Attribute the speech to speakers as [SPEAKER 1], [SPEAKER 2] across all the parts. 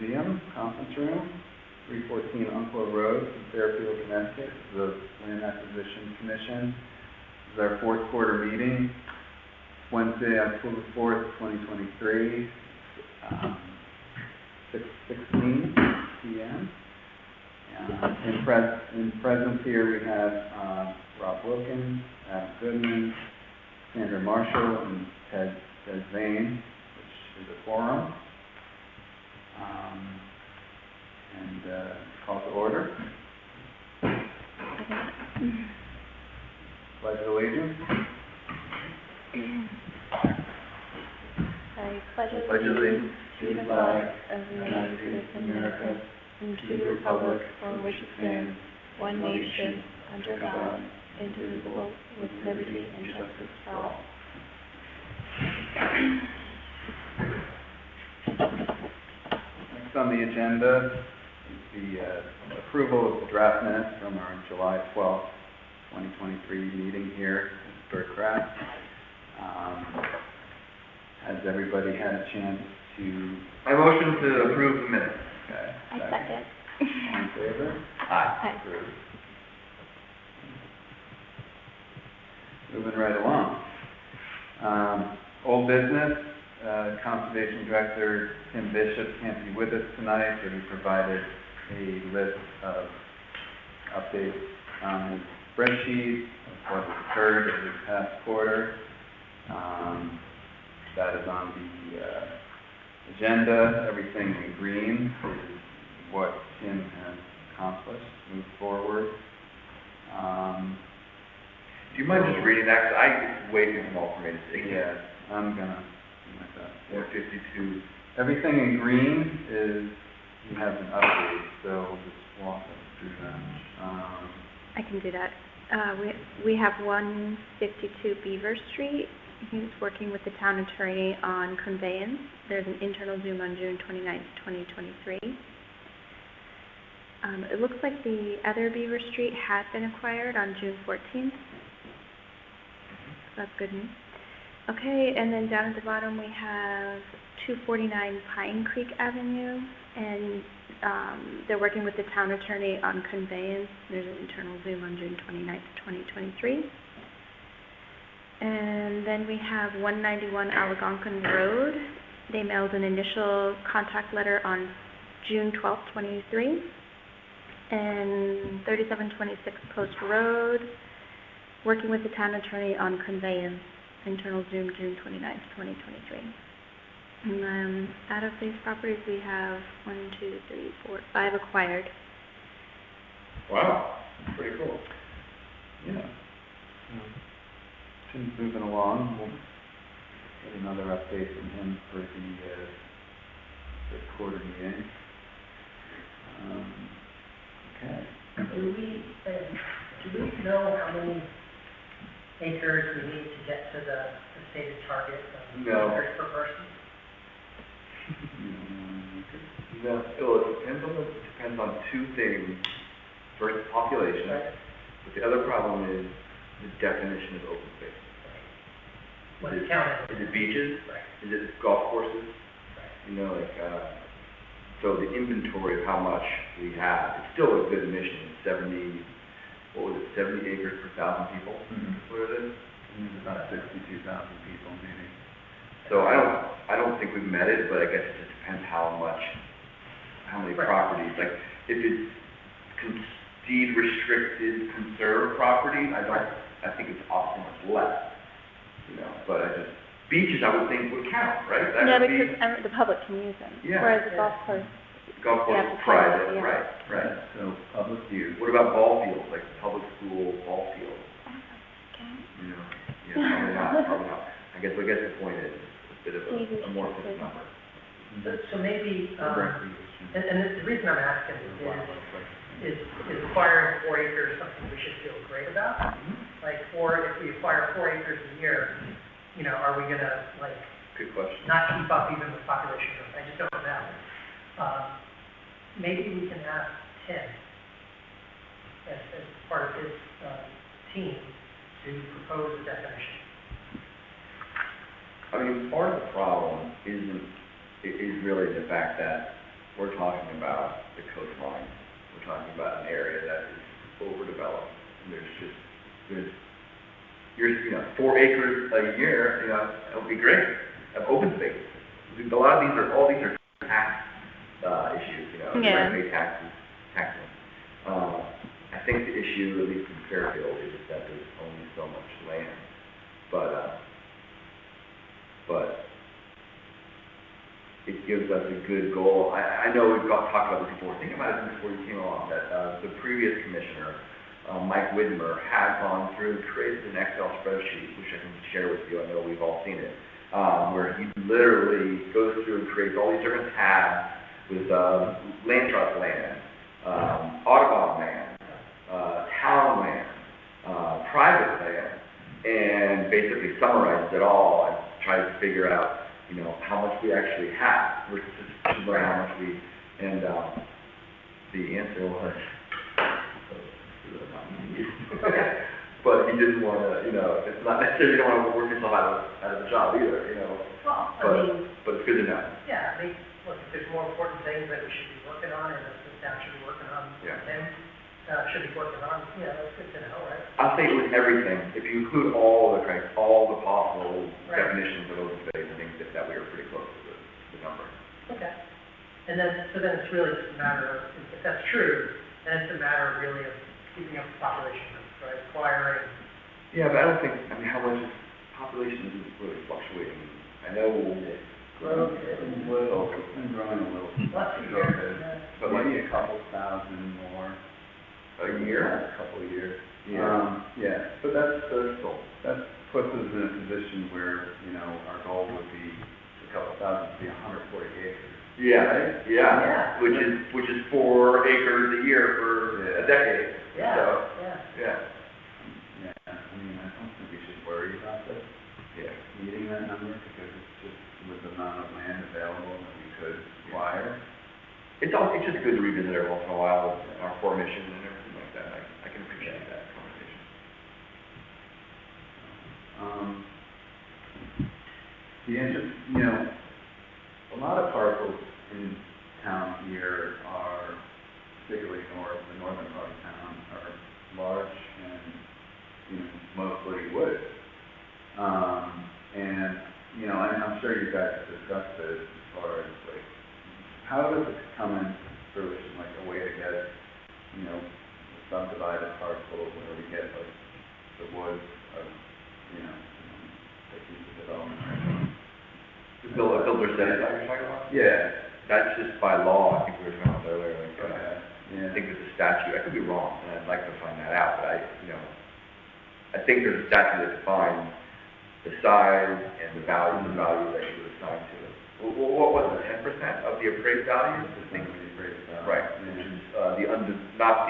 [SPEAKER 1] Museum, conference room, 314 Umpqua Road, Fairfield, Connecticut, the Land Acquisition Commission. This is our fourth quarter meeting, Wednesday, October 4th, 2023, 6:16 p.m. In presence here we have Rob Wilkins, Adam Goodman, Sandra Marshall, and Ted Zane, which is a quorum. Call to order. Pledge of allegiance.
[SPEAKER 2] I pledge
[SPEAKER 1] allegiance
[SPEAKER 2] to the flag of the United States of America and to the republic for which it stands, one nation, under God, indivisible, with liberty and justice for all.
[SPEAKER 1] Next on the agenda is the approval of the draft minutes from our July 12th, 2023 meeting here at Birdcraft. Has everybody had a chance to...
[SPEAKER 3] I motion to approve the minutes.
[SPEAKER 1] Okay.
[SPEAKER 2] I second.
[SPEAKER 1] All in favor?
[SPEAKER 3] Aye.
[SPEAKER 1] Approved. Moving right along. Old business. Conservation Director Tim Bishop can't be with us tonight, but he provided a list of updates on his spreadsheet of what occurred in this past quarter. That is on the agenda. Everything in green is what Tim has accomplished, moved forward.
[SPEAKER 3] Do you mind just reading that? Because it's way too small for me to see.
[SPEAKER 1] Yeah, I'm gonna do my best.
[SPEAKER 3] 452.
[SPEAKER 1] Everything in green is, you have an update, so we'll just walk us through that.
[SPEAKER 2] I can do that. We have 152 Beaver Street. He's working with the town attorney on conveyance. There's an internal Zoom on June 29th, 2023. It looks like the other Beaver Street had been acquired on June 14th. That's good news. Okay, and then down at the bottom we have 249 Pine Creek Avenue, and they're working with the town attorney on conveyance. There's an internal Zoom on June 29th, 2023. And then we have 191 Algonquin Road. They mailed an initial contact letter on June 12th, 23. And 3726 Post Road, working with the town attorney on conveyance, internal Zoom June 29th, 2023. And then out of these properties we have 5 acquired.
[SPEAKER 3] Wow, pretty cool.
[SPEAKER 1] Yeah. Tim's moving along. We'll get another update from him for the quarter meeting. Okay.
[SPEAKER 4] Do we know how many acres we need to get to the stated target of acres per person?
[SPEAKER 3] No. Well, it depends on two things. First, population.
[SPEAKER 4] Right.
[SPEAKER 3] But the other problem is the definition of open space.
[SPEAKER 4] What is counted?
[SPEAKER 3] Is it beaches?
[SPEAKER 4] Right.
[SPEAKER 3] Is it golf courses?
[SPEAKER 4] Right.
[SPEAKER 3] You know, so the inventory of how much we have, it's still a good mission. 70 acres per 1,000 people?
[SPEAKER 1] Mm-hmm.
[SPEAKER 3] What it is?
[SPEAKER 1] It's about 62,000 people, maybe.
[SPEAKER 3] So I don't think we've met it, but I guess it just depends how many properties. Like, if it's deed restricted, conserved property, I think it's often much less. You know, but beaches I would think would count, right?
[SPEAKER 2] Yeah, because the public can use them.
[SPEAKER 3] Yeah.
[SPEAKER 2] Whereas the golf course.
[SPEAKER 3] Golf course is private,
[SPEAKER 2] yeah.
[SPEAKER 3] right.
[SPEAKER 1] So public use.
[SPEAKER 3] What about ball fields, like public school ball fields?
[SPEAKER 2] Okay.
[SPEAKER 3] Probably not. I guess the point is it's a bit of a amorphous number.
[SPEAKER 4] So maybe,
[SPEAKER 1] Recreation.
[SPEAKER 4] and the reason I'm asking is acquiring 4 acres something we should feel great about? Like, or if we acquire 4 acres a year, you know, are we gonna, like,
[SPEAKER 3] Good question.
[SPEAKER 4] not keep up even with population growth? I just don't know. Maybe we can ask Tim, as part of his team, to propose a definition.
[SPEAKER 3] I mean, part of the problem is really the fact that we're talking about the coastline. We're talking about an area that is overdeveloped, and there's, 4 acres a year, that would be great, of open space. All these are tax, issues,
[SPEAKER 2] Yeah.
[SPEAKER 3] you pay taxes. I think the issue, at least in Fairfield, is that there's only so much land, but it gives us a good goal. I know we've talked about this before, think about it before you came along, that the previous commissioner, Mike Widmer, had gone through and created an Excel spreadsheet, which I can share with you, I know we've all seen it, where he literally goes through and creates all these different tabs with land trust land, Audubon land, town land, private land, and basically summarizes it all and tries to figure out, how much we actually have versus how much we, and the answer was, but he didn't want to, it's not necessarily you don't want to work yourself out of the job either,
[SPEAKER 4] Well,
[SPEAKER 3] but it's good to know.
[SPEAKER 4] yeah, look, if there's more important things that we should be working on, and that the town should be working on,
[SPEAKER 3] Yeah.
[SPEAKER 4] Tim, should be working on, that's good to know, right?
[SPEAKER 3] I'll say with everything, if you include all the possible
[SPEAKER 4] Right.
[SPEAKER 3] definitions of open space, I think that we are pretty close to the number.
[SPEAKER 4] Okay. And then it's really just a matter of, if that's true, then it's a matter really of keeping up with population growth, right? Acquiring.
[SPEAKER 3] Yeah, but I don't think, how much is population is really fluctuating. I know
[SPEAKER 4] Growth
[SPEAKER 1] It's a little, it's been growing a little.
[SPEAKER 4] Less a
[SPEAKER 1] Growth
[SPEAKER 4] year.
[SPEAKER 1] is,
[SPEAKER 3] But
[SPEAKER 1] maybe a couple thousand more.
[SPEAKER 3] a year.
[SPEAKER 1] A couple of years.
[SPEAKER 3] Yeah.
[SPEAKER 1] Yeah, but that puts us in a position where, our goal would be a couple thousand to be 140 acres.
[SPEAKER 3] Yeah,
[SPEAKER 1] Right?
[SPEAKER 3] yeah, which is 4 acres a year for a decade.
[SPEAKER 4] Yeah,
[SPEAKER 3] So,
[SPEAKER 4] yeah.
[SPEAKER 3] yeah,
[SPEAKER 1] Yeah, I don't think we should worry about this,
[SPEAKER 3] yeah.
[SPEAKER 1] meeting that number, because it's just with the amount of land available that we could acquire.
[SPEAKER 3] It's just good to revisit every once in a while, our formation and everything like that. I can appreciate that conversation.
[SPEAKER 1] The interest, a lot of parcels in town here are, particularly the northern part of town, are large and, mostly wood. And, I'm sure you guys have discussed this as far as, like, how does it come in fruition, like a way to get, a subdivided parcel where we get, like, the woods of, like these developments.
[SPEAKER 3] The builder set aside you're talking about?
[SPEAKER 1] Yeah.
[SPEAKER 3] That's just by law, I think we were talking about earlier, like,
[SPEAKER 1] Okay. Yeah.
[SPEAKER 3] I think there's a statute, I could be wrong, and I'd like to find that out, but I think there's a statute that defines the size and the value that you would assign to it. What was it, 10% of the appraised value? Right, which is, not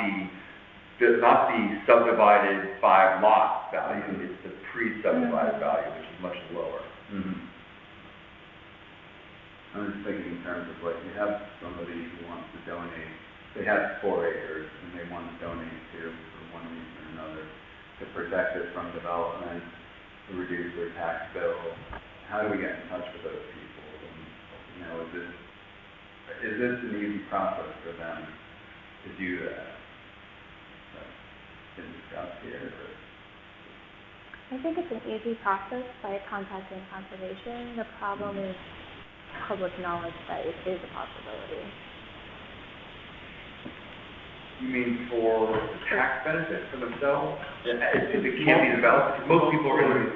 [SPEAKER 3] the subdivided 5 lot value, it's the pre-subdivided value, which is much lower.
[SPEAKER 1] Mm-hmm. I'm just thinking in terms of, like, you have somebody who wants to donate, they have 4 acres, and they want to donate to, for one reason or another, to protect it from development, to reduce their tax bill. How do we get in touch with those people? And, is this an easy process for them to do that? That's been discussed here, but...
[SPEAKER 2] I think it's an easy process by contacting conservation. The problem is public knowledge that it is a possibility.
[SPEAKER 3] You mean for the tax benefit for themselves? If it can't be developed, because most people are going to...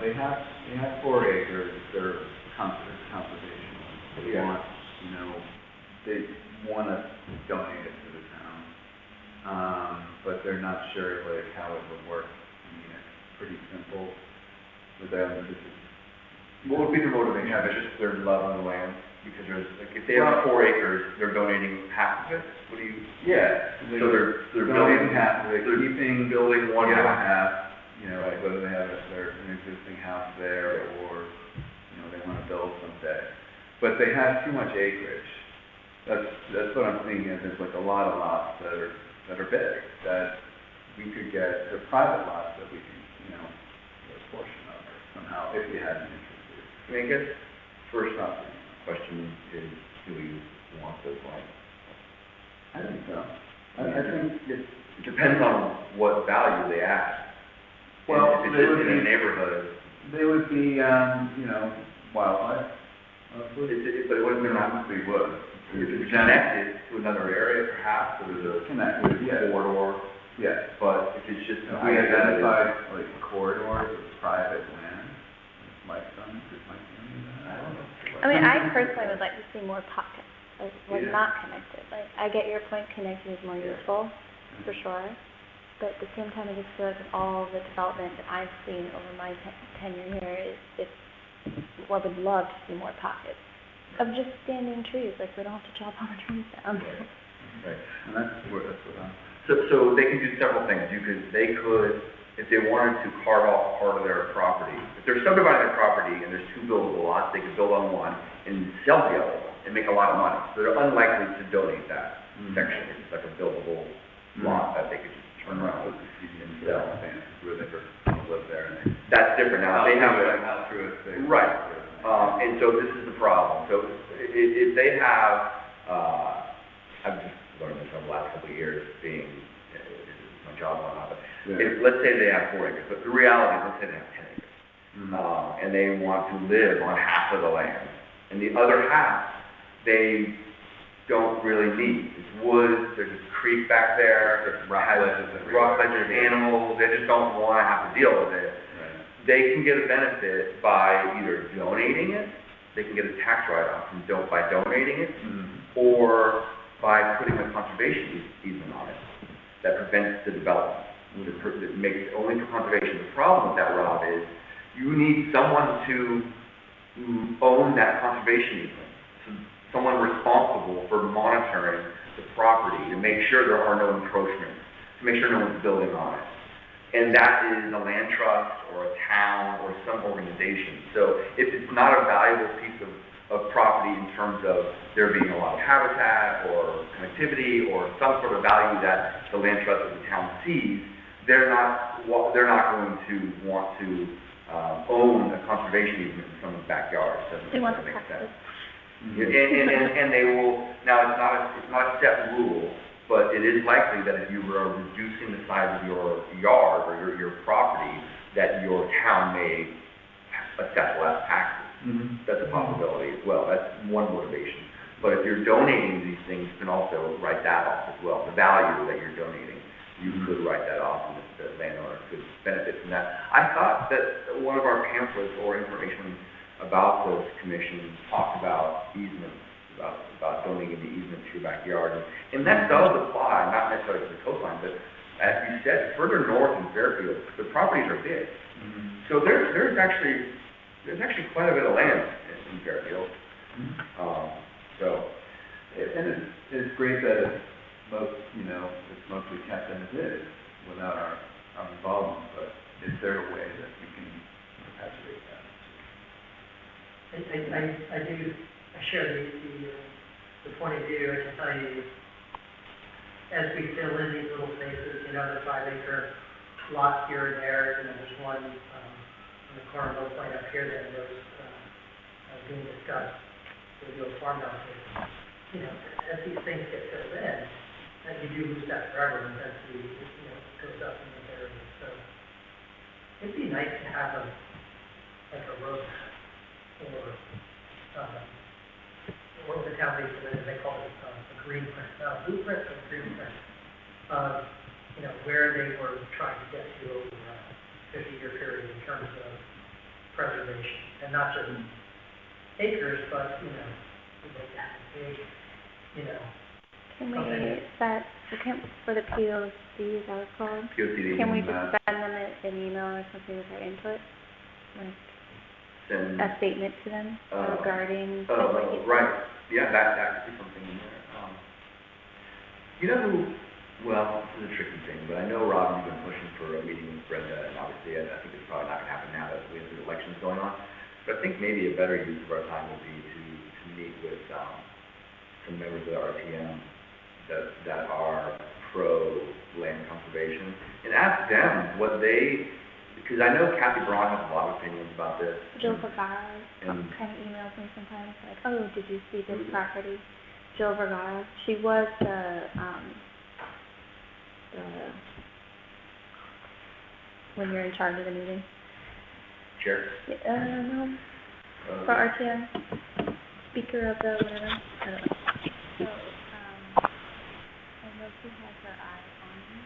[SPEAKER 1] they have 4 acres, they're conservation. They
[SPEAKER 3] Yeah.
[SPEAKER 1] want, they want to donate it to the town. But they're not sure, like, how it would work. It's pretty simple with them.
[SPEAKER 3] What would be the motivation? It's just their love of the land? Because there's, like, if they have 4 acres, they're donating half of it? What do you...
[SPEAKER 1] Yeah.
[SPEAKER 3] So they're
[SPEAKER 1] donating
[SPEAKER 3] building
[SPEAKER 1] half, they're keeping
[SPEAKER 3] building one
[SPEAKER 1] the other
[SPEAKER 3] half.
[SPEAKER 1] half, like whether they have an existing house there or, they want to build someday. But they have too much acreage. That's what I'm thinking is there's like a lot of lots that are big, that we could get, they're private lots that we can, get a portion of it somehow, if we had an interest.
[SPEAKER 3] I mean, I guess first question is, do we wants those lands.
[SPEAKER 1] I think so. I think it's,
[SPEAKER 3] It depends on what value they add.
[SPEAKER 1] well,
[SPEAKER 3] And if
[SPEAKER 1] they
[SPEAKER 3] it's
[SPEAKER 1] would
[SPEAKER 3] just in a
[SPEAKER 1] be,
[SPEAKER 3] neighborhood,
[SPEAKER 1] they would be, you know, wildlife.
[SPEAKER 3] but it wouldn't
[SPEAKER 1] Obviously would.
[SPEAKER 3] if it's connected to another area, perhaps, or there's a
[SPEAKER 1] Connected, yeah.
[SPEAKER 3] corridor,
[SPEAKER 1] Yes.
[SPEAKER 3] but if it's just
[SPEAKER 1] If
[SPEAKER 3] an
[SPEAKER 1] we
[SPEAKER 3] isolated-
[SPEAKER 1] identified like corridors of private land, like some, it might be any of that.
[SPEAKER 3] I don't know.
[SPEAKER 2] I mean, I personally would like to see more pockets, like
[SPEAKER 1] Yeah.
[SPEAKER 2] not connected. Like, I get your point, connected is more useful, for sure. But at the same time, I just feel like with all the development that I've seen over my tenure here, I would love to see more pockets of just standing trees. Like, we don't have to chop all the trees down.
[SPEAKER 3] Right.
[SPEAKER 1] And that's what I'm.
[SPEAKER 3] So they can do several things. They could, if they wanted to carve off part of their property, if they're subdividing their property and there's 2 buildable lots, they could build on one and sell the other one and make a lot of money. So they're unlikely to donate that section. It's like a buildable lot that they could just turn around and sell.
[SPEAKER 1] Where they could live there and they.
[SPEAKER 3] That's different now. They have
[SPEAKER 1] Like
[SPEAKER 3] a,
[SPEAKER 1] how through it, they.
[SPEAKER 3] right. And so this is the problem. So if they have, I've just learned this over the last couple of years, being my job and whatnot, but if, let's say they have 4 acres, but the reality is, let's say they have 10 acres, and they want to live on half of the land, and the other half, they don't really need. It's woods, there's a creek back there,
[SPEAKER 1] There's rock ledges and
[SPEAKER 3] rock ledges, animals, they just don't want to have to deal with it.
[SPEAKER 1] Right.
[SPEAKER 3] They can get a benefit by either donating it, they can get a tax write-off by donating it, or by putting a conservation easement on it that prevents the development. That makes it only for conservation. The problem with that, Rob, is you need someone to own that conservation easement. So someone responsible for monitoring the property to make sure there are no encroachments, to make sure no one's building on it. And that is a land trust or a town or some organization. So if it's not a valuable piece of property in terms of there being a lot of habitat or connectivity or some sort of value that the land trust of the town sees, they're not going to want to own a conservation easement in someone's backyard.
[SPEAKER 2] They want the
[SPEAKER 3] make
[SPEAKER 2] taxes.
[SPEAKER 3] sense. And they will, now it's not a set rule, but it is likely that if you are reducing the size of your yard or your property, that your town may assess less taxes. That's a possibility as well. That's one motivation. But if you're donating these things, you can also write that off as well. The value that you're donating, you could write that off, and the landowner could benefit from that. I thought that one of our pamphlets or information about this commission talked about easements, about donating the easement to your backyard, and that does apply, not necessarily to the coastline, but as you said, further north in Fairfield, the properties are big. So there's actually quite a bit of land in Fairfield.
[SPEAKER 1] And it's great that it's mostly kept as is without our involvement, but is there a way that we can perpetuate that?
[SPEAKER 4] I share the point of view. I can tell you, as we fill in these little spaces, the 5-acre lots here and there, there's one on the corner of Oak Lane up here that was being discussed to do a farmhouse here. As these things get filled in, you do lose that forever, and density, goes up in those areas. So it'd be nice to have a roadmap or the town leads it, they call it a green print, not a blueprint, but a green print of, where they were trying to get to over a 50-year period in terms of preservation, and not just acres, but, we'd like to have a big,
[SPEAKER 2] Can we set, for the POC, is that what it's called?
[SPEAKER 3] POCD.
[SPEAKER 2] Can we just send them an email or something with our input? Like
[SPEAKER 3] Send,
[SPEAKER 2] a statement to them regarding.
[SPEAKER 3] right, yeah, that could be something in there. Well, this is a tricky thing, but I know, Rob, you've been pushing for a meeting with Brenda, and obviously I think it's probably not going to happen now that we have the elections going on, but I think maybe a better use of our time would be to meet with some members of the RTM that are pro-land conservation, and ask them what they, because I know Kathy Braun has a lot of opinions about this.
[SPEAKER 2] Jill Favara
[SPEAKER 3] And-
[SPEAKER 2] kind of emails me sometimes, like, oh, did you see this property? Jill Vergara. She was the when you're in charge of the meeting.
[SPEAKER 3] Chair?
[SPEAKER 2] No, for RTM, speaker of the whatever. I don't know. So, I know she has her eye on me.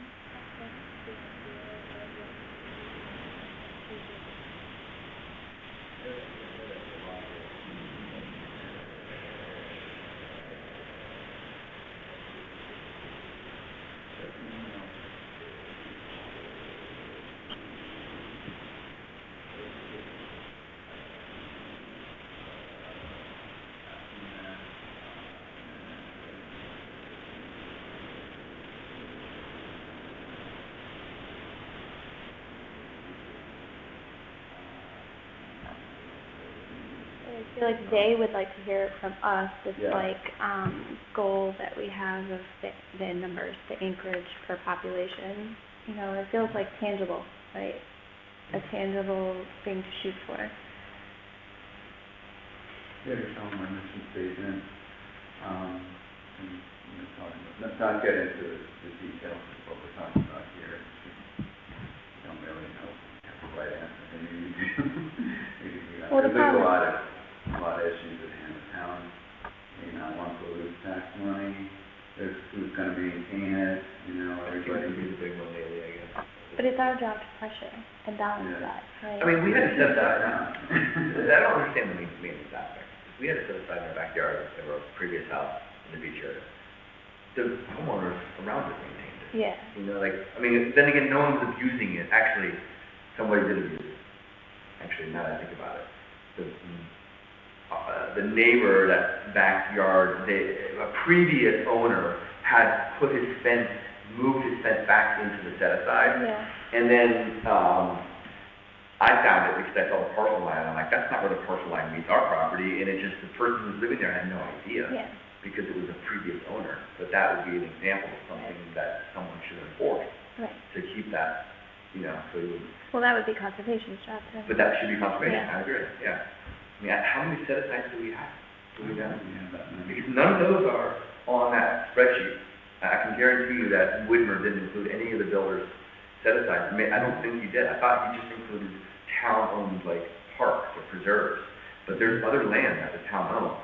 [SPEAKER 2] I feel like they would like to hear it from us, this goal that we have of the numbers, the acreage per population. You know, it feels like tangible, right? A tangible thing to shoot for.
[SPEAKER 1] Yeah, to tell them our mission statement, and, talking about, not get into the details of what we're talking about here. We don't really know the right answer, maybe we do.
[SPEAKER 2] Well,
[SPEAKER 1] There's a lot of issues at hand. The town may not want to lose tax money. There's who's going to maintain it. Everybody.
[SPEAKER 3] Be the big one lately, I guess.
[SPEAKER 2] But it's our job to pressure and balance that, right?
[SPEAKER 3] I mean, we had to set aside. I don't understand the maintenance aspect. We had to set aside in our backyard of our previous house in the beach area. The homeowners around it maintained it.
[SPEAKER 2] Yeah.
[SPEAKER 3] Then again, no one was abusing it. Actually, somebody did abuse it. Actually, now that I think about it. The neighbor, that backyard, a previous owner had moved his fence back into the set aside.
[SPEAKER 2] Yeah.
[SPEAKER 3] And then I found it because I saw the parcel line, and I'm like, that's not where the parcel line meets our property, and the person who's living there had no idea.
[SPEAKER 2] Yeah.
[SPEAKER 3] Because it was a previous owner. But that would be an example of something that someone should enforce.
[SPEAKER 2] Right.
[SPEAKER 3] To keep that, so you would.
[SPEAKER 2] Well, that would be conservation's job too.
[SPEAKER 3] But that should be conservation,
[SPEAKER 2] Yeah.
[SPEAKER 3] I agree, yeah. How many set asides do we have?
[SPEAKER 1] Yeah,
[SPEAKER 3] Because none of those are on that spreadsheet. I can guarantee you that Widmer didn't include any of the builders' set asides. I don't think he did. I thought he just included town-owned, parks or preserves. But there's other land that the town owns,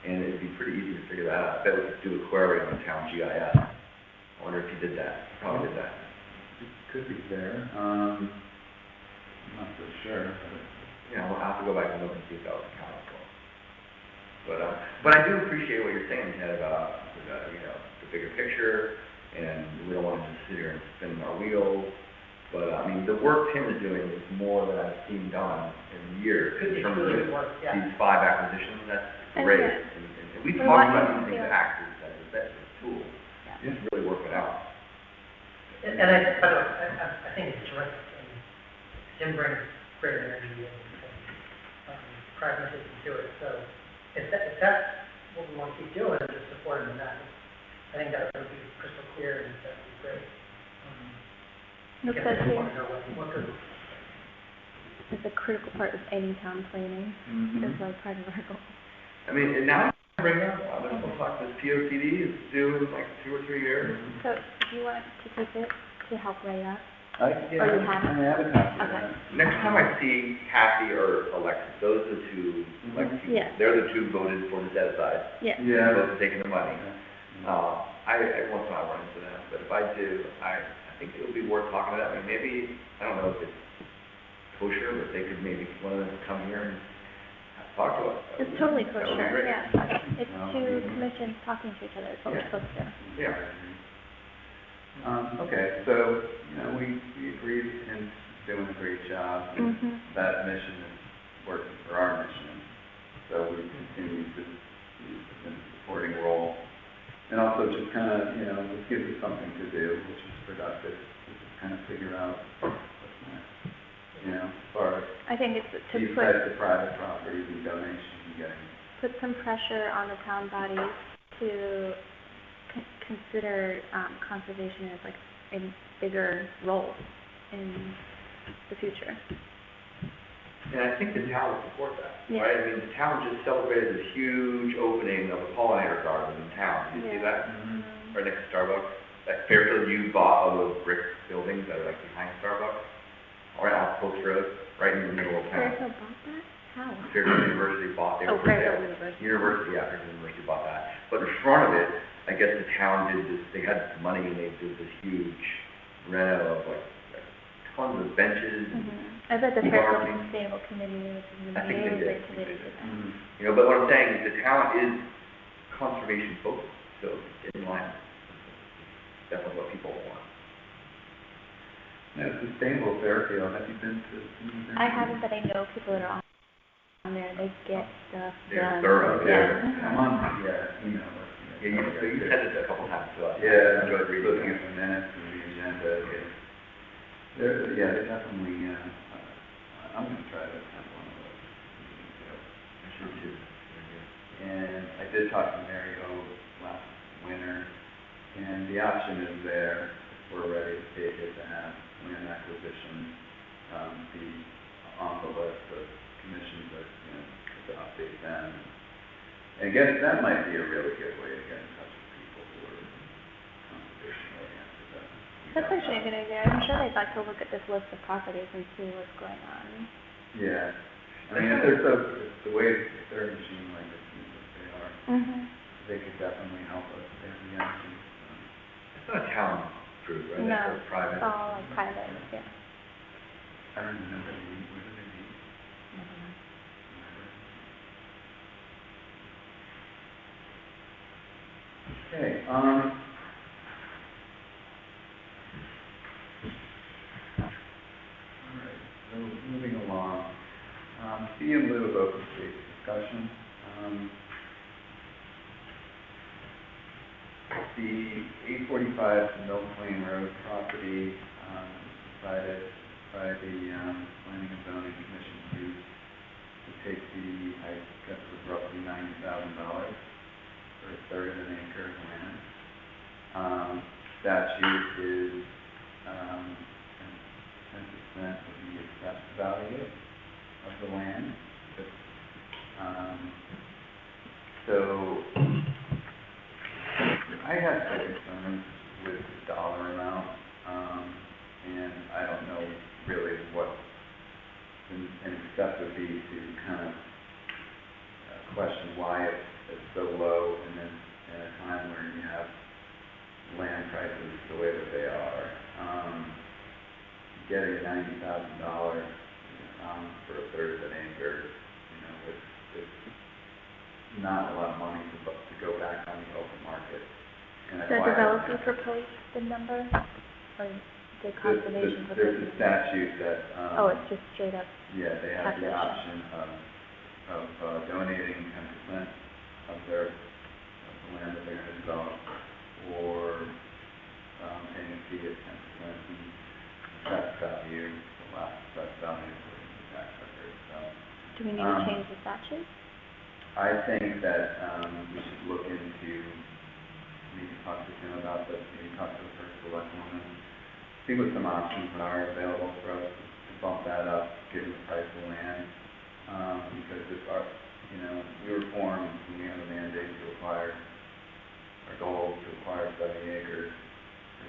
[SPEAKER 3] and it'd be pretty easy to figure that out. I bet we could do a query on the town GIS. I wonder if he did that. Probably did that.
[SPEAKER 1] It could be there. I'm not so sure.
[SPEAKER 3] We'll have to go back and look and see if that was accounted for. But I do appreciate what you're saying, Ted, about the bigger picture, and we don't want to just sit here and spin our wheels. But the work Tim is doing is more than I've seen done in years in terms of these 5 acquisitions. That's great. And we talked about using the axes as a tool.
[SPEAKER 2] Yeah.
[SPEAKER 3] Just really work it out.
[SPEAKER 4] And I think it's terrific. And Tim brings great energy and pragmatism to it. So if that's what we want to keep doing, just supporting that, I think that would be crystal clear and that would be great.
[SPEAKER 2] Looks
[SPEAKER 4] I
[SPEAKER 2] like
[SPEAKER 4] want to know what goes.
[SPEAKER 2] it's a critical part of any town planning.
[SPEAKER 3] Mm-hmm.
[SPEAKER 2] It's part of our goal.
[SPEAKER 3] And now I bring up, there's some talk, this POCD is due in 2 or 3 years.
[SPEAKER 2] So do you want to take it to help write up?
[SPEAKER 1] I have a copy of that.
[SPEAKER 3] Next time I see Kathy or Alexis, those are the two,
[SPEAKER 2] Yeah.
[SPEAKER 3] they're the two voted for the set aside.
[SPEAKER 2] Yeah.
[SPEAKER 1] Yeah.
[SPEAKER 3] Both taking the money. I once in a while run into them, but if I do, I think it would be worth talking to them. Maybe, I don't know if it's kosher, but they could maybe, one of them could come here and talk to us.
[SPEAKER 2] It's totally
[SPEAKER 3] That would be
[SPEAKER 2] kosher,
[SPEAKER 3] great.
[SPEAKER 2] yeah. It's two commissions talking to each other, it's what we're supposed to do.
[SPEAKER 3] Yeah.
[SPEAKER 1] Okay, so, we agreed and doing a great job. And
[SPEAKER 2] Mhm.
[SPEAKER 1] that mission is working for our mission. So we continue to use this in a supporting role. And also just this gives us something to do, which is productive, to just figure out what's next. As far as
[SPEAKER 2] I think it's to
[SPEAKER 1] these
[SPEAKER 2] put
[SPEAKER 1] types of private properties and donations and getting.
[SPEAKER 2] some pressure on the town bodies to consider conservation as a bigger role in the future.
[SPEAKER 3] And I think the town would support that,
[SPEAKER 2] Yeah.
[SPEAKER 3] right? I mean, the town just celebrated this huge opening of a pollinator garden in town. Did you see that?
[SPEAKER 1] Mhm.
[SPEAKER 3] Right next to Starbucks? That Fairfield, you bought all those brick buildings that are like behind Starbucks, right off Post Road, right in the middle of town.
[SPEAKER 2] Fairfield bought that? How?
[SPEAKER 3] Fairfield University bought, they
[SPEAKER 2] Oh,
[SPEAKER 3] were for sale.
[SPEAKER 2] Fairfield University.
[SPEAKER 3] University, yeah, Fairfield University bought that. But in front of it, I guess the town did this, they had some money and they did this huge reno of like tons of benches.
[SPEAKER 2] Mm-hmm. I bet the
[SPEAKER 3] Parking.
[SPEAKER 2] Fairfield Sustainable Committee, which is an
[SPEAKER 3] I think they
[SPEAKER 2] amazing
[SPEAKER 3] did.
[SPEAKER 2] committee, did that.
[SPEAKER 1] Mhm.
[SPEAKER 3] You know, but what I'm saying is the town is conservation focused, so it's in line. Definitely what people want.
[SPEAKER 1] Now, Sustainable Fairfield, have you been to?
[SPEAKER 2] I haven't, but I know people that are on there, they get stuff
[SPEAKER 3] They're
[SPEAKER 2] done.
[SPEAKER 3] thorough,
[SPEAKER 1] Yeah,
[SPEAKER 2] Yeah.
[SPEAKER 1] I'm on, email us.
[SPEAKER 3] Yeah, you said it a couple times to us.
[SPEAKER 1] Yeah,
[SPEAKER 3] I enjoyed reading
[SPEAKER 1] looking
[SPEAKER 3] it.
[SPEAKER 1] at the minutes and the agenda, they're definitely, I'm gonna try to attend one of those.
[SPEAKER 3] I should too.
[SPEAKER 1] And I did talk to Mary O last winter, and the option is there, if we're ready to take it, to have land acquisition, be on the list of commissions that, to update them. And again, that might be a really good way to get in touch with people who are conservation oriented.
[SPEAKER 2] That's actually a good idea. I'm sure they'd like to look at this list of properties and see what's going on.
[SPEAKER 1] Yeah, I mean, if they're so, if the way, if they're a machine like it seems like they are,
[SPEAKER 2] Mm-hmm.
[SPEAKER 1] they could definitely help us if we have to.
[SPEAKER 3] It's not a town group, right?
[SPEAKER 2] No,
[SPEAKER 3] That's a private.
[SPEAKER 2] it's all like private, yeah.
[SPEAKER 1] I don't even know where they meet, where do they meet?
[SPEAKER 2] Never mind.
[SPEAKER 1] Okay, all right, so moving along, fee in lieu of open space discussion. The 845 Mill Plain Road property, decided by the, Planning and Zoning Commission to take the, I guess it was roughly $90,000 for a third of an acre of land. Statute is, 10% of the assessed value of the land. So, I had some concerns with the dollar amount, and I don't know really what an step would be to kind of question why it's so low in a time where you have land prices the way that they are. Getting $90,000 for a third of an acre, it's not a lot of money to go back on the open market. And
[SPEAKER 2] The
[SPEAKER 1] acquire
[SPEAKER 2] developer
[SPEAKER 1] land.
[SPEAKER 2] proposed the number, or the conservation propose?
[SPEAKER 1] There's a statute that,
[SPEAKER 2] Oh, it's just straight up,
[SPEAKER 1] yeah, they have the
[SPEAKER 2] calculation.
[SPEAKER 1] option of donating 10% of the land that they're gonna develop, or, paying a fee of 10% and assessed value, the last assessed value according to the tax record, so.
[SPEAKER 2] Do we need to change the statute?
[SPEAKER 1] I think that, we should look into, maybe talk to Tim about this, maybe talk to the first select woman, see what some options are available for us to bump that up, given the price of land. Because if we were formed when we have a mandate to acquire, our goal is to acquire 70 acres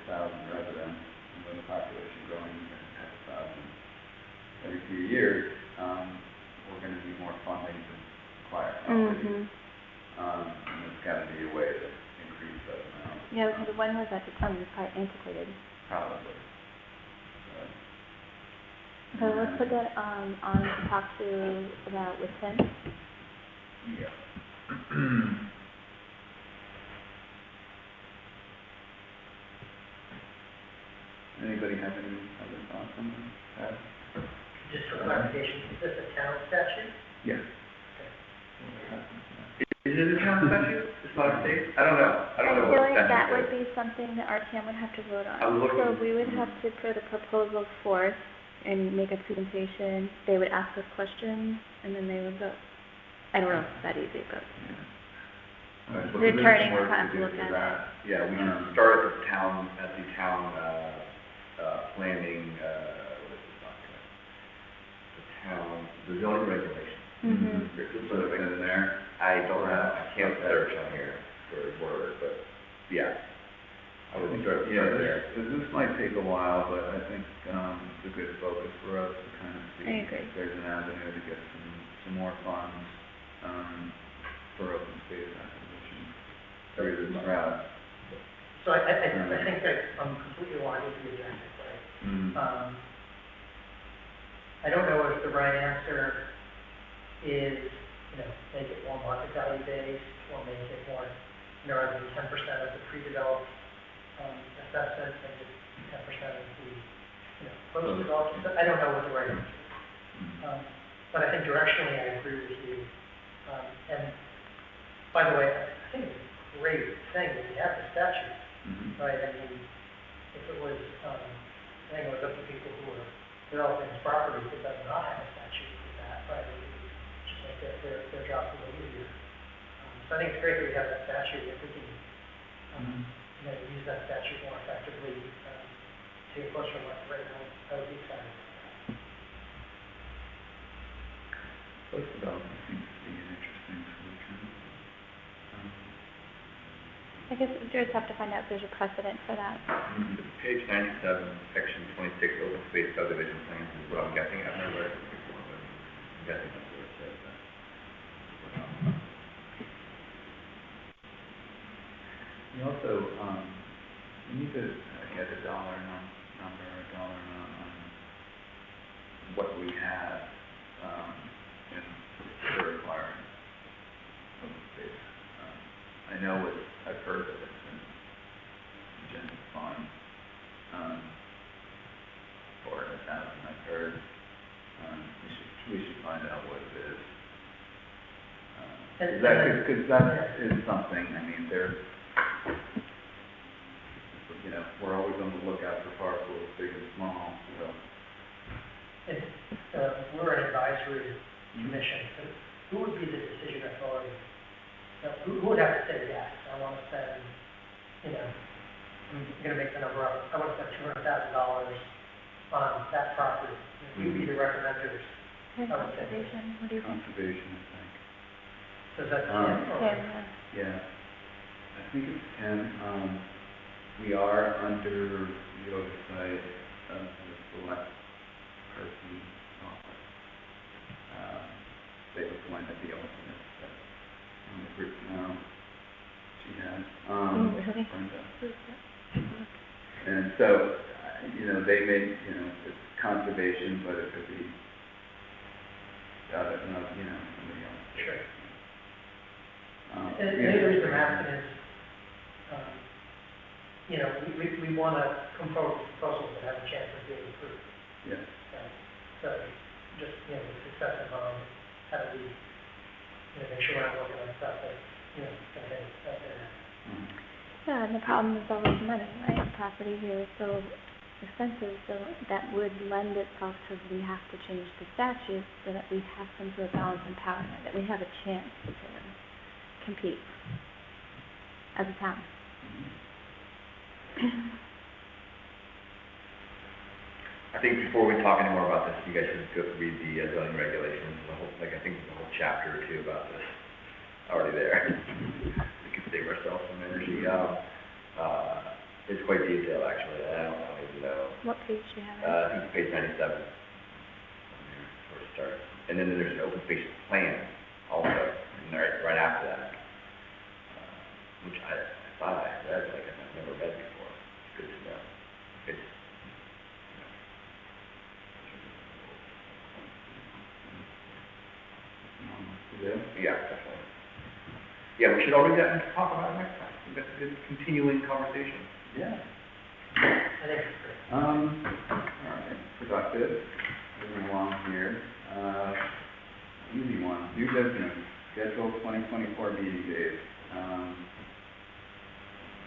[SPEAKER 1] per 1,000 residents, and with the population growing at 1,000 every few years, we're gonna need more funding to acquire property.
[SPEAKER 2] Mm-hmm.
[SPEAKER 1] And there's gotta be a way to increase that amount.
[SPEAKER 2] Yeah, because when was that determined? It's probably antiquated.
[SPEAKER 1] Probably.
[SPEAKER 2] So let's put that, on to talk to about with Tim.
[SPEAKER 1] Yeah. Anybody have any other thoughts on that?
[SPEAKER 4] Just for clarification, is this a town statute?
[SPEAKER 1] Yes.
[SPEAKER 3] Is it a town statute? It's not a state? I don't know. I don't know
[SPEAKER 2] feel
[SPEAKER 3] what
[SPEAKER 2] like
[SPEAKER 3] statute
[SPEAKER 2] that
[SPEAKER 3] it
[SPEAKER 2] would
[SPEAKER 3] is.
[SPEAKER 2] be something that RTM would have to vote on.
[SPEAKER 3] I was looking-
[SPEAKER 2] So we would have to put a proposal forth and make a presentation. They would ask us questions, and then they would vote. I don't know if it's that easy, but the attorney will have to look at it.
[SPEAKER 3] Yeah, we can start at the town, planning, what is this document? The town, the zoning regulations.
[SPEAKER 2] Mhm.
[SPEAKER 3] There's
[SPEAKER 1] Put
[SPEAKER 3] specific,
[SPEAKER 1] it in there.
[SPEAKER 3] I don't know, I can't search on here for a word, but, yeah. I would start
[SPEAKER 1] Yeah,
[SPEAKER 3] there.
[SPEAKER 1] this might take a while, but I think, it's a good focus for us to kind of see
[SPEAKER 2] I agree.
[SPEAKER 1] if there's an avenue to get some more funds, for open space acquisition through this route.
[SPEAKER 4] So I think that I'm completely aligned with the objective, right?
[SPEAKER 1] Mm.
[SPEAKER 4] I don't know if the right answer is, make it more market value based, or make it more, rather than 10% of the pre-developed, assessment, make it 10% of the, post-developed, I don't know what the right answer is. But I think directionally I agree with you. And by the way, I think it's a great thing that we have the statute,
[SPEAKER 1] Mhm.
[SPEAKER 4] right? I mean, if it was, I think it was up to people who are developing these properties that does not have a statute for that, right? It would just make their job a little easier. So I think it's great that we have that statute, if we can, use that statute more effectively, to get closer to what, right now, I would be excited about that.
[SPEAKER 1] Post development seems to be an interesting solution.
[SPEAKER 2] I guess we just have to find out if there's a precedent for that.
[SPEAKER 3] Page 97, section 26, open space subdivision plans is what I'm guessing. I've never read it before, but I'm guessing that's what it says.
[SPEAKER 1] We also, we need to get a dollar number, a dollar amount on what we have, in for requiring open space. I know I've heard that it's in general fund, for 1,000, I've heard. We should find out what it is. Because that is something, I mean, we're always on the lookout for parcels, big and small, so.
[SPEAKER 4] We're an advisory commission, so who would be the decision authority? Who would have to say, yes, I want to spend, I'm going to make the number up, I want to spend $200,000 on that property. Who would be the recommenders?
[SPEAKER 2] Conservation, what do you think?
[SPEAKER 1] Conservation, I think.
[SPEAKER 4] So is that Tim or?
[SPEAKER 2] Tim,
[SPEAKER 1] Yeah, I think it's Tim. We are under the oversight of the select person's office. They've appointed the alternate on the group now. She has,
[SPEAKER 2] really?
[SPEAKER 1] Brenda.
[SPEAKER 2] Who's that?
[SPEAKER 1] And so, they may, it's conservation, but it could be, somebody else.
[SPEAKER 4] Sure.
[SPEAKER 1] Yeah.
[SPEAKER 4] The reason I'm asking is, we want to come forward with proposals that have a chance of being approved.
[SPEAKER 1] Yes.
[SPEAKER 4] So just, with success in mind, how do we, make sure we're not looking at stuff that, going to hit us out there.
[SPEAKER 2] Yeah, and the problem is always money, right? Property here is so expensive, so that would lend itself to we have to change the statute so that we have some sort of balance and power, that we have a chance to compete as a town.
[SPEAKER 3] I think before we talk any more about this, you guys should go read the zoning regulations, I think there's a whole chapter or two about this already there. We can save ourselves some energy. It's quite detailed, actually, I don't even know.
[SPEAKER 2] What page do you have?
[SPEAKER 3] I think it's page 97. Where it starts. And then there's an open space plan also, and right after that, which I thought I read, but I guess I've never read before. It's good to know. It's, yeah, definitely. Yeah, we should all read that and talk about it next time. That's a good continuing conversation.
[SPEAKER 1] Yeah.
[SPEAKER 4] I think it's great.
[SPEAKER 1] All right, productive, moving along here. Easy one, new business, scheduled 2024 meeting dates.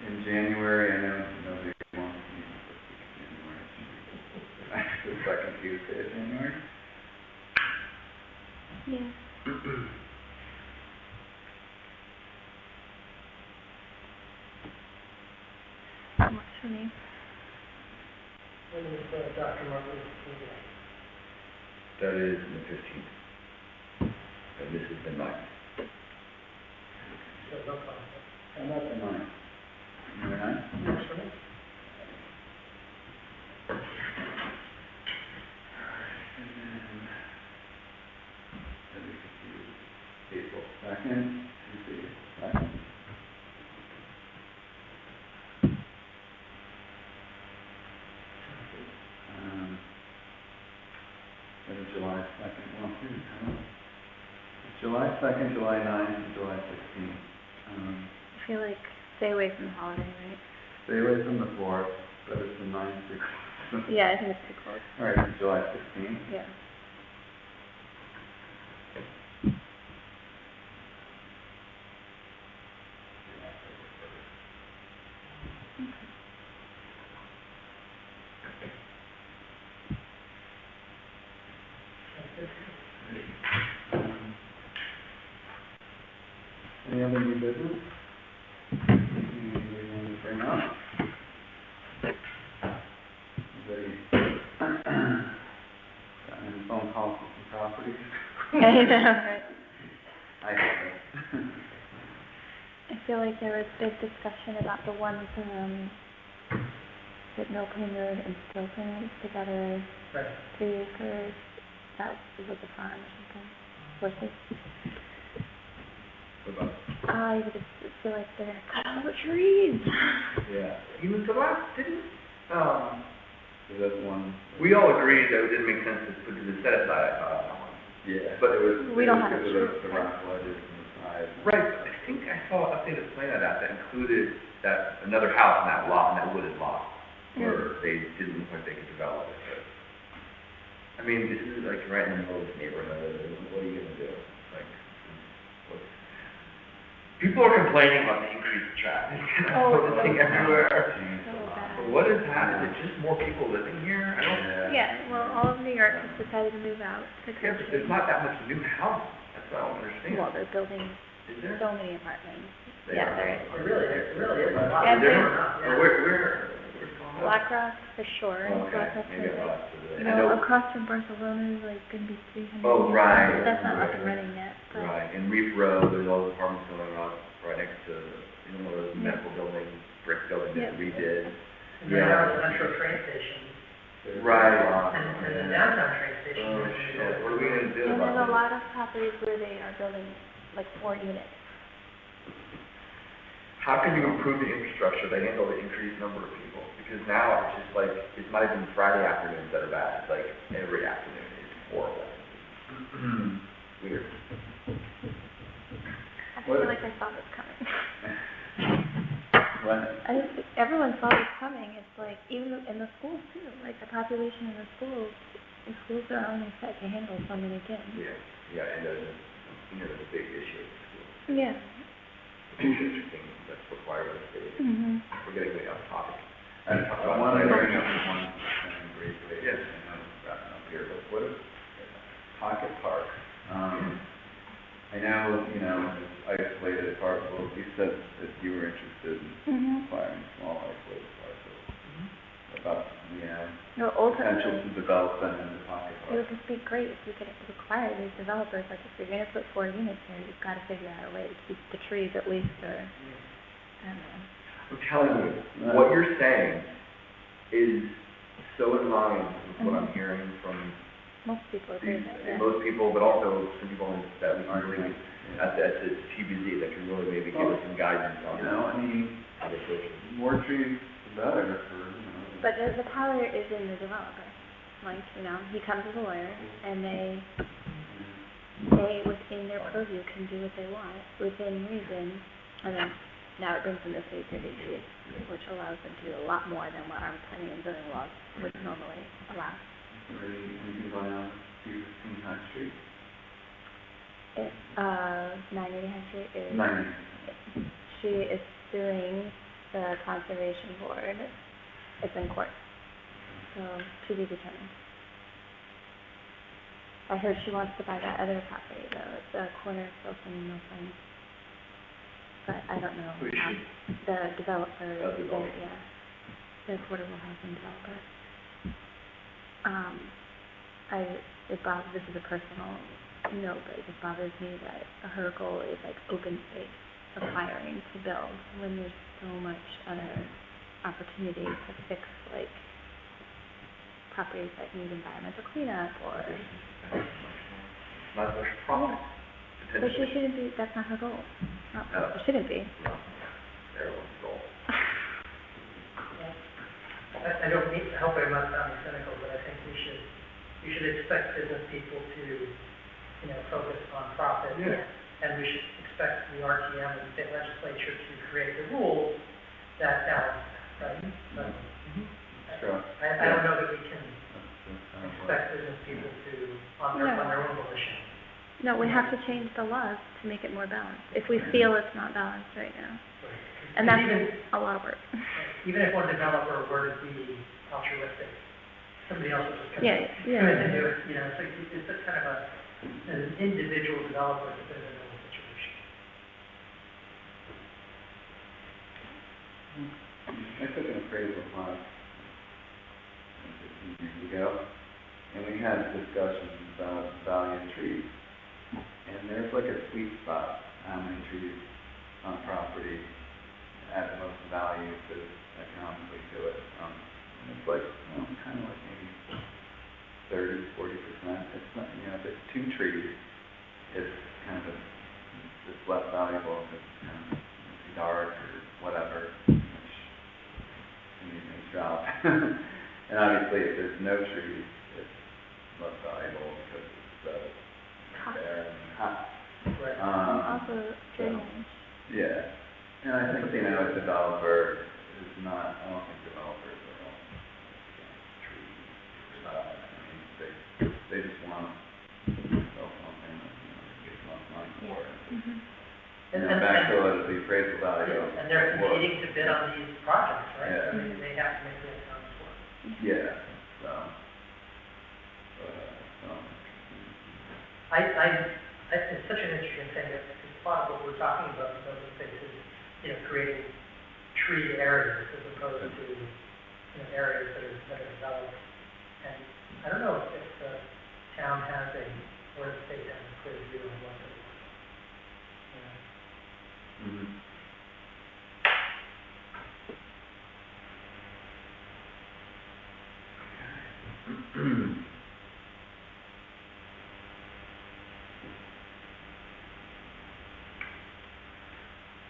[SPEAKER 1] In January, I know nobody wants to meet the first week of January. The second Tuesday of January.
[SPEAKER 2] Yeah. Works for me.
[SPEAKER 4] When is Dr. Martin?
[SPEAKER 3] 30th and the 15th. And this is the 9th.
[SPEAKER 4] So no conflict.
[SPEAKER 1] How about the 9th? Number 9?
[SPEAKER 4] Works for me.
[SPEAKER 1] April 2nd, Tuesday, April 2nd. That is July 2nd, well, July 2nd, July 9th, and July 16th.
[SPEAKER 2] I feel like stay away from the holiday, right?
[SPEAKER 1] Stay away from the 4th, but it's the 9th.
[SPEAKER 2] Yeah, I think it's too close.
[SPEAKER 1] All right, July 16th.
[SPEAKER 2] Yeah.
[SPEAKER 1] Any other new business? Anything you want to bring up? Anybody got any phone calls for some properties?
[SPEAKER 2] I know, right?
[SPEAKER 1] I haven't.
[SPEAKER 2] I feel like there was big discussion about the ones, at Milton Road and Stilton together,
[SPEAKER 4] Right.
[SPEAKER 2] 3 acres, that was a farm or something, horses.
[SPEAKER 3] What about?
[SPEAKER 2] I just feel like they're gonna cut all the trees.
[SPEAKER 3] Yeah. Even the last, didn't,
[SPEAKER 1] So that's one.
[SPEAKER 3] we all agreed that it didn't make sense to put the set aside, I thought, on that one.
[SPEAKER 1] Yeah.
[SPEAKER 3] But it was.
[SPEAKER 2] We don't have a
[SPEAKER 1] because of
[SPEAKER 2] tree.
[SPEAKER 1] the rock ledges on the side.
[SPEAKER 3] Right, but I think I saw an updated plan of that included that, another house in that lot, in that wooded lot, where they didn't look like they could develop it, but. I mean, this is like right in the middle of this neighborhood, what are you gonna do? Like, what? People are complaining about the increased traffic,
[SPEAKER 2] Oh,
[SPEAKER 3] the thing everywhere.
[SPEAKER 2] So bad.
[SPEAKER 3] But what is happening, is it just more people living here? I don't,
[SPEAKER 2] Yeah, well, all of New York has decided to move out to
[SPEAKER 3] yeah, but
[SPEAKER 2] country.
[SPEAKER 3] there's not that much new house, that's what I don't understand.
[SPEAKER 2] Well, they're building
[SPEAKER 3] Is there?
[SPEAKER 2] so many apartments.
[SPEAKER 3] They
[SPEAKER 2] Yeah,
[SPEAKER 3] are.
[SPEAKER 2] there is.
[SPEAKER 4] It really is a lot.
[SPEAKER 2] And
[SPEAKER 3] Is there?
[SPEAKER 2] there's-
[SPEAKER 3] Where's going on?
[SPEAKER 2] Black Rock for sure, and
[SPEAKER 3] Okay,
[SPEAKER 2] Black Rock
[SPEAKER 3] maybe
[SPEAKER 2] for
[SPEAKER 3] I
[SPEAKER 2] like,
[SPEAKER 3] lost it.
[SPEAKER 2] you
[SPEAKER 3] I
[SPEAKER 2] know, across from Barcelona is like gonna be 300.
[SPEAKER 3] Oh, right.
[SPEAKER 2] That's not up
[SPEAKER 3] Right.
[SPEAKER 2] and running yet, so.
[SPEAKER 3] Right, and Reef Road, there's all the apartments going up right next to, you know, those
[SPEAKER 2] Yeah.
[SPEAKER 3] medical building, brick building that
[SPEAKER 2] Yeah.
[SPEAKER 3] redid.
[SPEAKER 4] And then now the Metro train station,
[SPEAKER 3] Right.
[SPEAKER 4] and the downtown train station.
[SPEAKER 3] Oh, shit, what are we gonna do
[SPEAKER 2] And
[SPEAKER 3] about
[SPEAKER 2] there's a
[SPEAKER 3] this?
[SPEAKER 2] lot of properties where they are building like 4 units.
[SPEAKER 3] How can you improve the infrastructure to handle the increased number of people? Because now it's just like, it's not even Friday afternoons that are bad, it's like every afternoon is horrible. Weird.
[SPEAKER 2] I feel like I saw this coming.
[SPEAKER 1] What?
[SPEAKER 2] I just, everyone saw this coming, it's like, even in the schools too, like the population in the schools are only set to handle so many kids.
[SPEAKER 3] Yeah, and you know, there's a big issue with school.
[SPEAKER 2] Yeah.
[SPEAKER 3] Teachers thing that's required of the state.
[SPEAKER 2] Mm-hmm.
[SPEAKER 3] We're getting way off topic.
[SPEAKER 1] I want to bring up one thing briefly.
[SPEAKER 3] Yes.
[SPEAKER 1] I know it's gotten up here, but what is Pocket Park? I know, you know, it's isolated parcels, you said that you were interested in
[SPEAKER 2] Mm-hmm.
[SPEAKER 1] acquiring small isolated parcels. About, you know,
[SPEAKER 2] No,
[SPEAKER 1] potential
[SPEAKER 2] ultimately,
[SPEAKER 1] to develop them into Pocket
[SPEAKER 2] it
[SPEAKER 1] Park.
[SPEAKER 2] would just be great if we could require these developers, like if you're gonna put 4 units here, you've gotta figure out a way to keep the trees at least, or, I don't know.
[SPEAKER 3] I'm telling you, what you're saying is so in line with what I'm hearing from
[SPEAKER 2] Most people agree
[SPEAKER 3] these,
[SPEAKER 2] with that, yeah.
[SPEAKER 3] most people, but also some people that we can really, at the TBZ, that can really maybe give us some guidance on
[SPEAKER 1] You know, I mean,
[SPEAKER 3] conversation.
[SPEAKER 1] more trees, the better for, you know.
[SPEAKER 2] But the power is in the developer, like, you know, he comes as a lawyer, and they, within their purview, can do what they want, within reason, and then, now it brings in the state issue, which allows them to do a lot more than what our planning and zoning laws would normally allow.
[SPEAKER 1] Anything going on with 215 High Street?
[SPEAKER 2] It, 980 High Street is,
[SPEAKER 1] 90.
[SPEAKER 2] she is suing the conservation board, it's in court, so, to be determined. I heard she wants to buy that other property though, it's a corner of Wilson and Milton. But I don't know,
[SPEAKER 3] We should,
[SPEAKER 2] the developer,
[SPEAKER 3] That's the developer.
[SPEAKER 2] yeah, the affordable housing developer. it bothers, this is a personal note, but it just bothers me that her goal is like open space acquiring to build, when there's so much other opportunity to fix like properties that need environmental cleanup or.
[SPEAKER 3] Not much profit,
[SPEAKER 2] But she
[SPEAKER 3] potentially.
[SPEAKER 2] shouldn't be, that's not her goal. Not,
[SPEAKER 3] No.
[SPEAKER 2] it shouldn't be.
[SPEAKER 3] No, everyone's goal.
[SPEAKER 4] I don't mean, I hope I'm not sounding cynical, but I think we should expect business people to, you know, focus on profit.
[SPEAKER 1] Yeah.
[SPEAKER 4] And we should expect the RTM and the state legislature to create the rules that balance that, right? So,
[SPEAKER 1] Sure.
[SPEAKER 4] I don't know that we can
[SPEAKER 1] That's kind of what-
[SPEAKER 4] expect business people to, on their own volition.
[SPEAKER 2] No, we have to change the laws to make it more balanced, if we feel it's not balanced right now. And that's
[SPEAKER 4] even,
[SPEAKER 2] a lot of work.
[SPEAKER 4] even if one developer were to be altruistic, somebody else would just come
[SPEAKER 2] Yeah,
[SPEAKER 4] come in and do it, you know, it's like, it's a kind of an individual developer, it's a bit of a novel situation.
[SPEAKER 1] I took an appraisal class 15 years ago, and we had discussions about value of trees. And there's like a sweet spot, how many trees on property add the most value to economically to it. And it's like, kind of like maybe 30, 40%. It's not, if it's 2 trees, it's kind of, it's less valuable if it's kind of too dark or whatever, which anything's dropped. And obviously, if there's no trees, it's less valuable because it's there and hot.
[SPEAKER 4] Right.
[SPEAKER 2] And also drainage.
[SPEAKER 1] Yeah, and I think, a developer is not, I don't think developers are all against trees. They just want to sell something that, they get the most money for it.
[SPEAKER 2] Mm-hmm.
[SPEAKER 1] Back to the appraisal value.
[SPEAKER 4] And they're competing to bid on these projects, right?
[SPEAKER 1] Yeah.
[SPEAKER 4] So they have to make the economics work.
[SPEAKER 1] Yeah, so,
[SPEAKER 4] It's such an interesting thing, that a lot of what we're talking about in open space is, creating tree areas as opposed to, areas that are developed. And I don't know if the town has or the state has a clear view on what they want.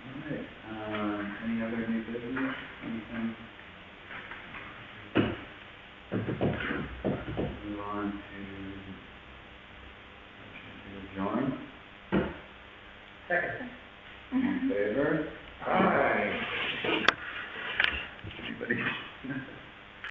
[SPEAKER 1] All right, any other new business, anything? Move on to adjourn,
[SPEAKER 4] Second.
[SPEAKER 1] all in favor?